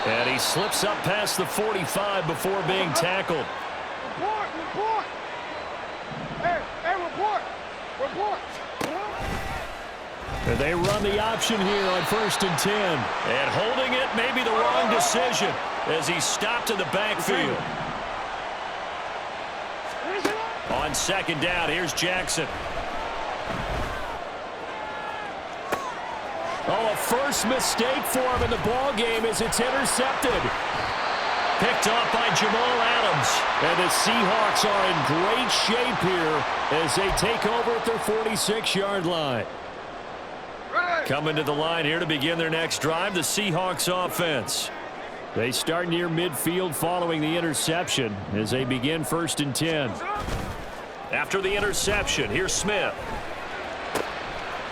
And he slips up past the 45 before being tackled. Report! Hey, report! And they run the option here on 1st and 10. And holding it may be the wrong decision as he's stopped in the backfield. On 2nd down, here's Jackson. Oh, a first mistake for him in the ball game as it's intercepted. Picked off by Jamal Adams. And the Seahawks are in great shape here as they take over at their 46-yard line. Coming to the line here to begin their next drive, the Seahawks offense. They start near midfield following the interception as they begin 1st and 10. After the interception, here's Smith.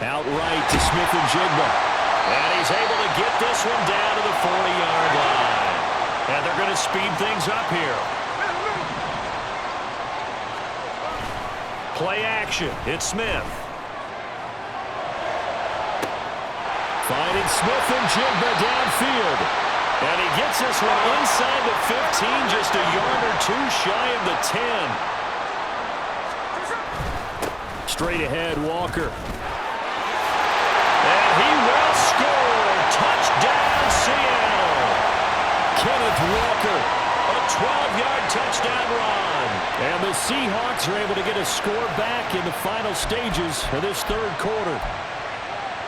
Out right to Smith and Jigba. And he's able to get this one down to the 40-yard line. And they're going to speed things up here. Play action. It's Smith. Finding Smith and Jigba downfield. And he gets this one inside the 15, just a yard or two shy of the 10. Straight ahead, Walker. And he will score. Touchdown, Seattle. Kenneth Walker, a 12-yard touchdown run. And the Seahawks are able to get a score back in the final stages of this 3rd quarter.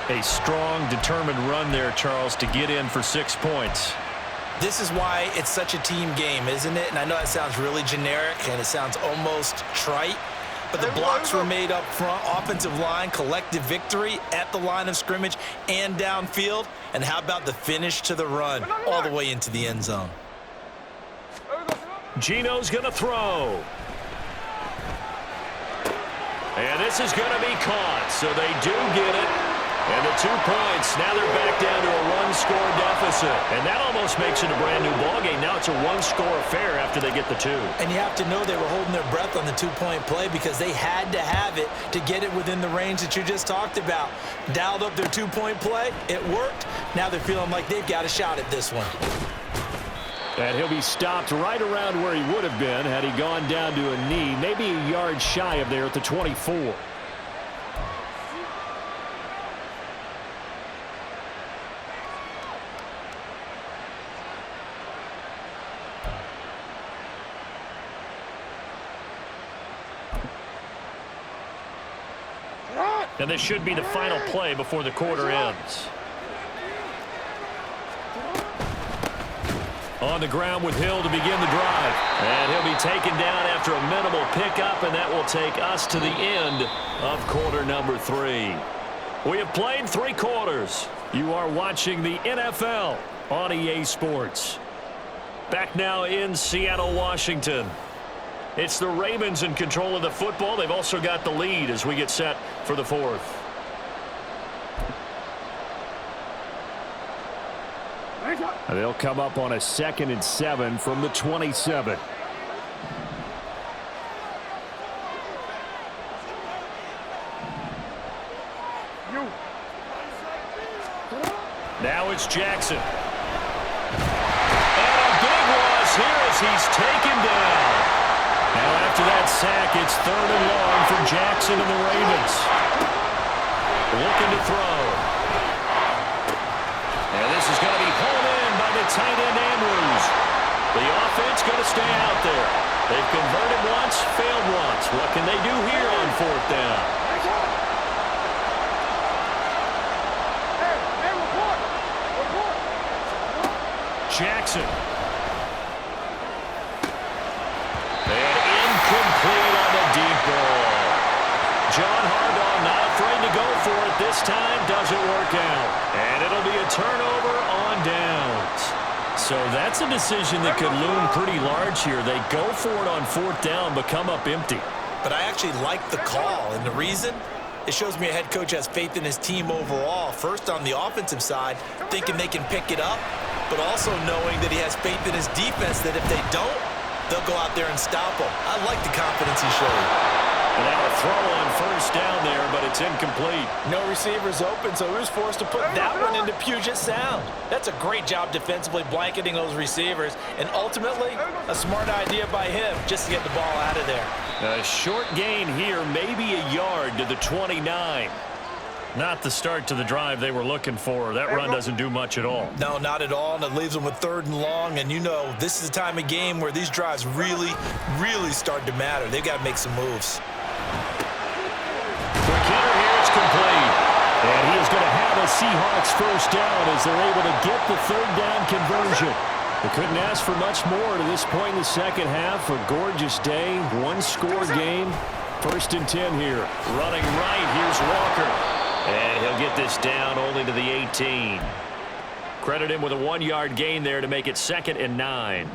A strong, determined run there, Charles, to get in for 6 points. This is why it's such a team game, isn't it? And I know it sounds really generic and it sounds almost trite, but the blocks were made up front, offensive line, collective victory at the line of scrimmage and downfield. And how about the finish to the run all the way into the end zone? Gino's going to throw. And this is going to be caught, so they do get it. And the 2 points, now they're back down to a one-score deficit. And that almost makes it a brand-new ballgame. Now it's a one-score affair after they get the 2. And you have to know they were holding their breath on the 2-point play because they had to have it to get it within the range that you just talked about. Dialed up their 2-point play. It worked. Now they're feeling like they've got a shot at this one. And he'll be stopped right around where he would have been had he gone down to a knee, maybe a yard shy of there at the 24. And this should be the final play before the quarter ends. On the ground with Hill to begin the drive. And he'll be taken down after a minimal pickup, and that will take us to the end of quarter number 3. We have played 3 quarters. You are watching the NFL on EA Sports. Back now in Seattle, Washington. It's the Ravens in control of the football. They've also got the lead as we get set for the 4th. They'll come up on a 2nd and 7 from the 27. Now it's Jackson. And a big loss here as he's taken down. Now after that sack, it's 3rd and long for Jackson and the Ravens. Looking to throw. And this is going to be home in by the tight end Andrews. The offense going to stay out there. They've converted once, failed once. What can they do here on 4th down? Jackson. And incomplete on the deep ball. John Harbaugh not afraid to go for it this time. Doesn't work out. And it'll be a turnover on downs. So that's a decision that could loom pretty large here. They go for it on 4th down, but come up empty. But I actually like the call. And the reason? It shows me a head coach has faith in his team overall. First on the offensive side, thinking they can pick it up, but also knowing that he has faith in his defense that if they don't, they'll go out there and stop them. I like the confidence he showed. And now a throw on first down there, but it's incomplete. No receivers open, so he was forced to put that one into Puget Sound. That's a great job defensively blanketing those receivers, and ultimately, a smart idea by him just to get the ball out of there. A short gain here, maybe a yard to the 29. Not the start to the drive they were looking for. That run doesn't do much at all. No, not at all, and it leaves them with 3rd and long, and you know this is the time of game where these drives really start to matter. They've got to make some moves. Quick hitter here, it's complete. And he is going to have a Seahawks first down as they're able to get the 3rd down conversion. They couldn't ask for much more to this point in the second half. A gorgeous day, one-score game. 1st and 10 here. Running right, here's Walker. And he'll get this down only to the 18. Credit him with a 1-yard gain there to make it 2nd and 9.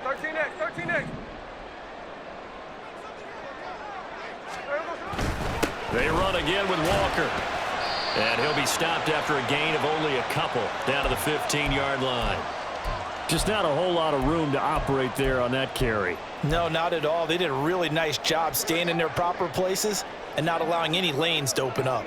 13X, 13X. They run again with Walker. And he'll be stopped after a gain of only a couple down to the 15-yard line. Just not a whole lot of room to operate there on that carry. No, not at all. They did a really nice job staying in their proper places and not allowing any lanes to open up.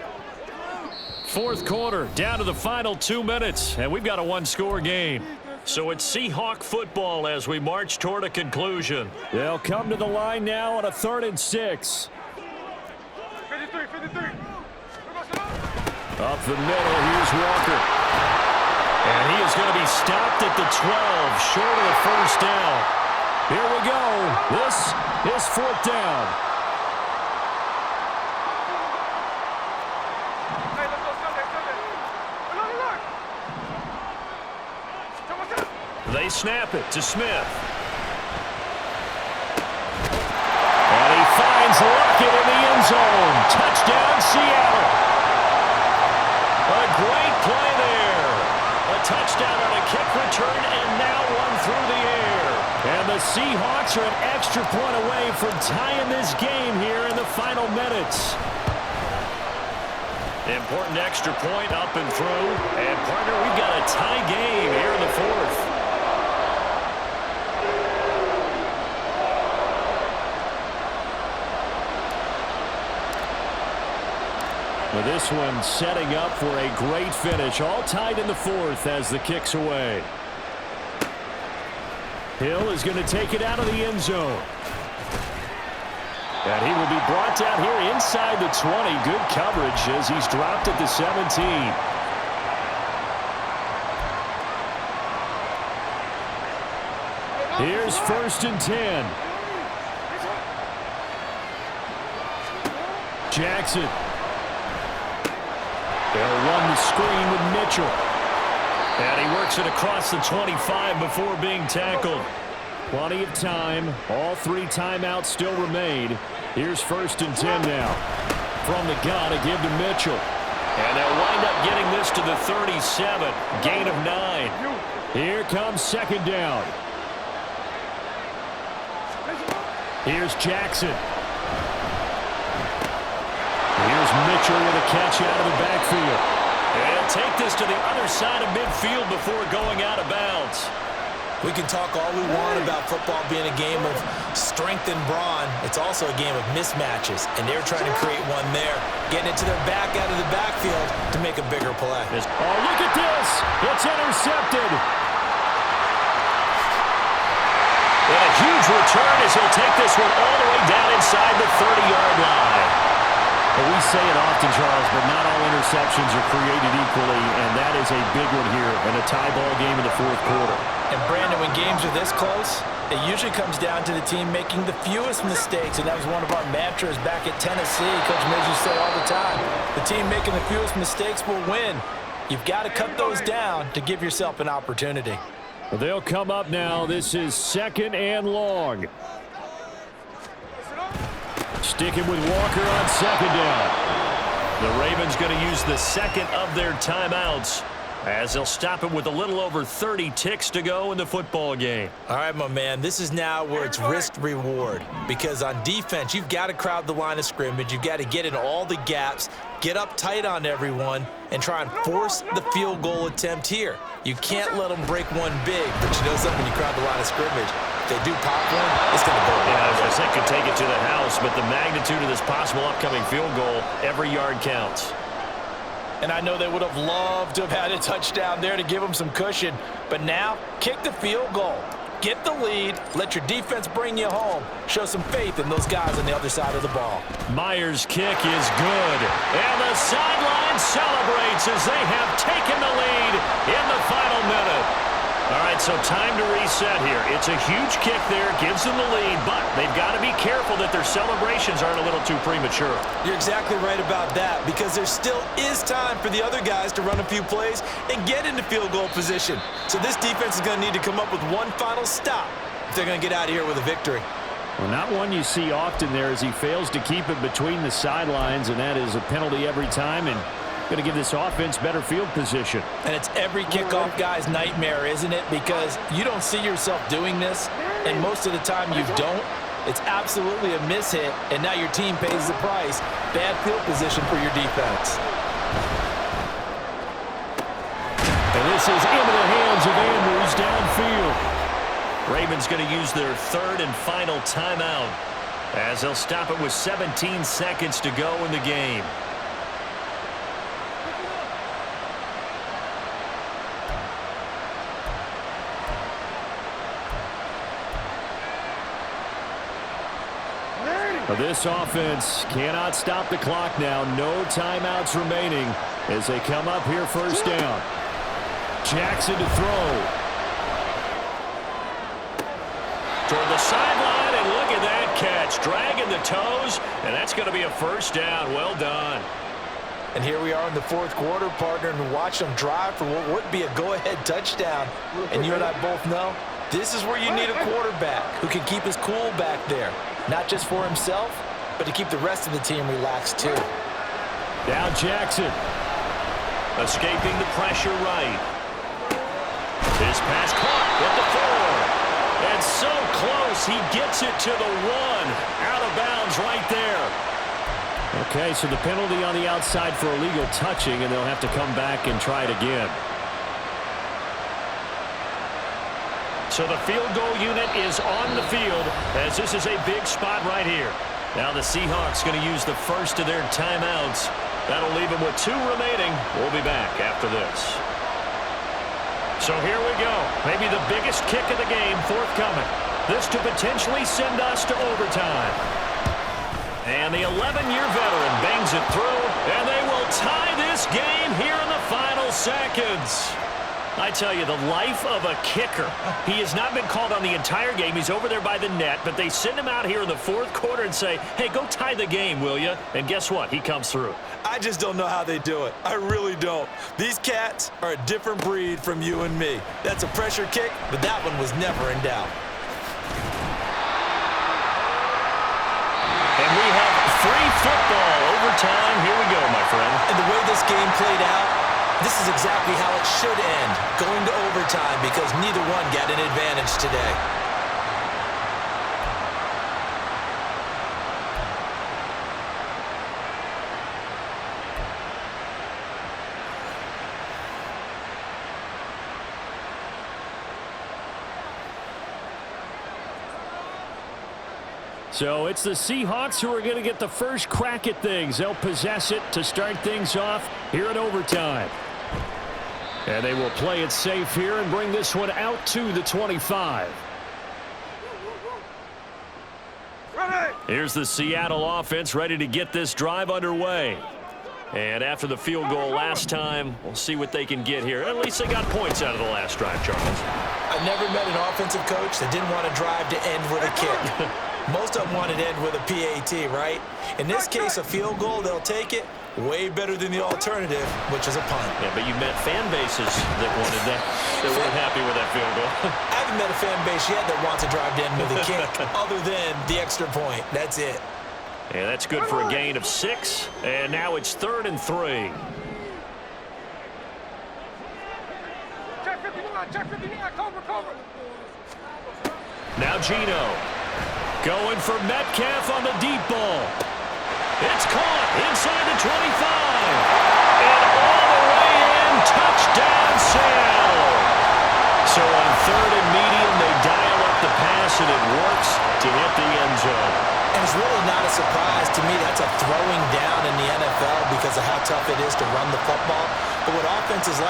4th quarter, down to the final 2 minutes, and we've got a 1-score game. So it's Seahawk football as we march toward a conclusion. They'll come to the line now on a 3rd and 6. 53, 53. Up the middle, here's Walker. And he is going to be stopped at the 12, short of the first down. Here we go. This is 4th down. Hey, let's go Sunday, Sunday. Look. They snap it to Smith. And he finds Lockett in the end zone. Touchdown, Seattle. A great play there. A touchdown on a kick return and now one through the air. And the Seahawks are an extra point away from tying this game here in the final minutes. Important extra point up and through. And, partner, we've got a tie game here in the 4th. Well, this one setting up for a great finish. All tied in the 4th as the kick's away. Hill is going to take it out of the end zone. And he will be brought down here inside the 20. Good coverage as he's dropped at the 17. Here's 1st and 10. Jackson. They'll run the screen with Mitchell. And he works it across the 25 before being tackled. Plenty of time. All 3 timeouts still remain. Here's 1st and 10 now. From the gun, a give to Mitchell. And they'll wind up getting this to the 37. Gain of 9. Here comes 2nd down. Here's Jackson. Here's Mitchell with a catch out of the backfield. And take this to the other side of midfield before going out of bounds. We can talk all we want about football being a game of strength and brawn. It's also a game of mismatches, and they're trying to create one there, getting it to their back out of the backfield to make a bigger play. Oh, look at this. It's intercepted. And a huge return as he'll take this one all the way down inside the 30-yard line. Well, we say it often, Charles, but not all interceptions are created equally, and that is a big one here in a tie ball game in the 4th quarter. And, Brandon, when games are this close, it usually comes down to the team making the fewest mistakes, and that was one of our mantras back at Tennessee. Coach Midge used to say all the time, the team making the fewest mistakes will win. You've got to cut those down to give yourself an opportunity. Well, they'll come up now. This is 2nd and long. Sticking with Walker on 2nd down. The Ravens going to use the 2nd of their timeouts as they'll stop it with a little over 30 ticks to go in the football game. All right, my man, this is now where it's risk-reward, because on defense, you've got to crowd the line of scrimmage. You've got to get in all the gaps, get up tight on everyone, and try and force the field goal attempt here. You can't let them break one big, but you know something, when you crowd the line of scrimmage, If they do pop one, it's going to go. Yeah, as I said, could take it to the house, but the magnitude of this possible upcoming field goal, every yard counts. And I know they would have loved to have had a touchdown there to give them some cushion. But now, kick the field goal. Get the lead. Let your defense bring you home. Show some faith in those guys on the other side of the ball. Myers' kick is good. And the sideline celebrates as they have taken the lead in the final minute. All right, so time to reset here. It's a huge kick there, gives them the lead, but they've got to be careful that their celebrations aren't a little too premature. You're exactly right about that, because there still is time for the other guys to run a few plays and get into field goal position. So this defense is going to need to come up with one final stop if they're going to get out of here with a victory. Well, not one you see often there as he fails to keep it between the sidelines, and that is a penalty every time, and going to give this offense better field position. And it's every kickoff guy's nightmare, isn't it? Because you don't see yourself doing this, and most of the time you don't. It's absolutely a mishit, and now your team pays the price. Bad field position for your defense. And this is into the hands of Andrews downfield. Ravens going to use their third and final timeout as they'll stop it with 17 seconds to go in the game. This offense cannot stop the clock now. No timeouts remaining as they come up here first down. Jackson to throw. Toward the sideline, and look at that catch. Dragging the toes, and that's going to be a first down. Well done. And here we are in the fourth quarter, partner, and watch them drive for what would be a go-ahead touchdown. And you and I both know this is where you need a quarterback who can keep his cool back there. Not just for himself, but to keep the rest of the team relaxed too. Now Jackson. Escaping the pressure right. His pass caught at the 4. And so close, he gets it to the 1. Out of bounds right there. Okay, so the penalty on the outside for illegal touching, and they'll have to come back and try it again. So the field goal unit is on the field as this is a big spot right here. Now the Seahawks going to use the first of their timeouts. That'll leave them with 2 remaining. We'll be back after this. So here we go. Maybe the biggest kick of the game forthcoming. This to potentially send us to overtime. And the 11-year veteran bangs it through, and they will tie this game here in the final seconds. I tell you, the life of a kicker. He has not been called on the entire game. He's over there by the net, but they send him out here in the fourth quarter and say, hey, go tie the game, will you? And guess what? He comes through. I just don't know how they do it. I really don't. These cats are a different breed from you and me. That's a pressure kick, but that one was never in doubt. And we have free football overtime. Here we go, my friend. And the way this game played out, this is exactly how it should end, going to overtime, because neither one got an advantage today. So it's the Seahawks who are going to get the first crack at things. They'll possess it to start things off here in overtime. And they will play it safe here and bring this one out to the 25. Here's the Seattle offense ready to get this drive underway. And after the field goal last time, we'll see what they can get here. At least they got points out of the last drive, Charles. I've never met an offensive coach that didn't want to drive to end with a kick. Most of them wanted to end with a PAT, right? In this case, a field goal, they'll take it. Way better than the alternative, which is a punt. Yeah, but you met fan bases that wanted that, that weren't happy with that field goal. I haven't met a fan base yet that wants to drive to end with a kick, other than the extra point. That's it. Yeah, that's good for a gain of 6. And now it's 3rd and 3. Check 59, cover. Now Gino. Going for Metcalf on the deep ball. It's caught inside the 25. And all the way in, touchdown Sale. So on 3rd and medium, they dial up the pass, to me, that's a throwing down in the NFL because of how tough it is to run the football. But what offenses like